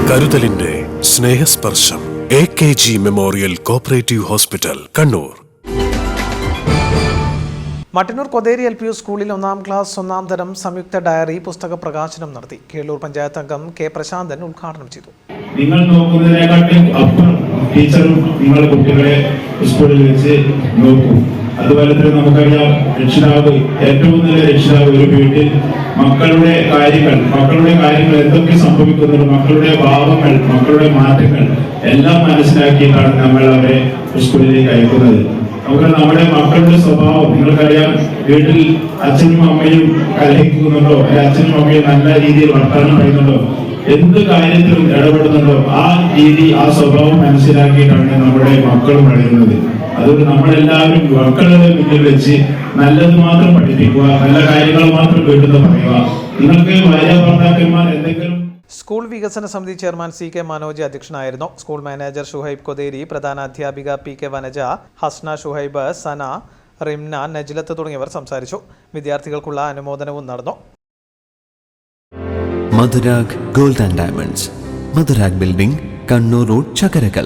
കരുതലിന്റെ സ്നേഹസ്പർശം AKG memorial cooperative hospital, Kannur. Mattannur Kotheri LPU സ്കൂളിൽ 1ാം class 1ാം തരം സംയുക്ത ഡയറി പുസ്തക പ്രകാശനം നടത്തി. കേളൂർ പഞ്ചായത്ത് അംഗം K. പ്രശാന്തൻ ഉദ്ഘാടനം ചെയ്തു. നിങ്ങൾ നോക്കുന്നതിനെക്കാട്ടും അപ്പുറം ടീച്ചറും നിങ്ങളുടെ കുട്ടികളെ സ്കൂളിൽ വെച്ച് നോക്കും. അതുപോലെ തന്നെ നമുക്കറിയാം, രക്ഷിതാവ് ഏറ്റവും നല്ല രക്ഷിതാവ് ഒരു വീട്ടിൽ മക്കളുടെ കാര്യങ്ങൾ എന്തൊക്കെ സംഭവിക്കുന്നുണ്ട്, മക്കളുടെ ഭാവങ്ങൾ, മക്കളുടെ മാറ്റങ്ങൾ എല്ലാം മനസ്സിലാക്കിയിട്ടാണ് നമ്മൾ അവരെ സ്കൂളിലേക്ക് അയക്കുന്നത്. നമുക്ക് നമ്മുടെ മക്കളുടെ സ്വഭാവം നിങ്ങൾക്കറിയാം. വീട്ടിൽ അച്ഛനും അമ്മയും കലഹിക്കുന്നുണ്ടോ, അച്ഛനും അമ്മയും നല്ല രീതിയിൽ വർത്തമാനം പറയുന്നുണ്ടോ, എന്ത് കാര്യത്തിലും ഇടപെടുന്നുണ്ടോ, ആ രീതി, ആ സ്വഭാവം മനസ്സിലാക്കിയിട്ടാണ് നമ്മുടെ മക്കളും വളരുന്നത്. അതുകൊണ്ട് നമ്മളെല്ലാവരും മക്കളുടെ മുന്നിൽ വെച്ച് നല്ലത് മാത്രം പഠിപ്പിക്കുക, നല്ല കാര്യങ്ങൾ മാത്രം വീട്ടിൽ പറയുക. നിങ്ങൾക്ക് ഭാര്യ ഭർത്താക്കന്മാർ എന്തെങ്കിലും. സ്കൂൾ വികസന സമിതി ചെയർമാൻ CK മനോജ് അധ്യക്ഷനായിരുന്നു. സ്കൂൾ മാനേജർ ഷുഹൈബ് കൊതേരി, പ്രധാന അധ്യാപിക PK വനജ, ഹസ്ന, ഷുഹൈബ്, സന, റിംന, നജ്ലത്ത് തുടങ്ങിയവർ സംസാരിച്ചു. വിദ്യാർത്ഥികൾക്കുള്ള അനുമോദനവും നടന്നു. Madhurag gold and diamonds, Madhurag building, Kannur road, Chakkarakal.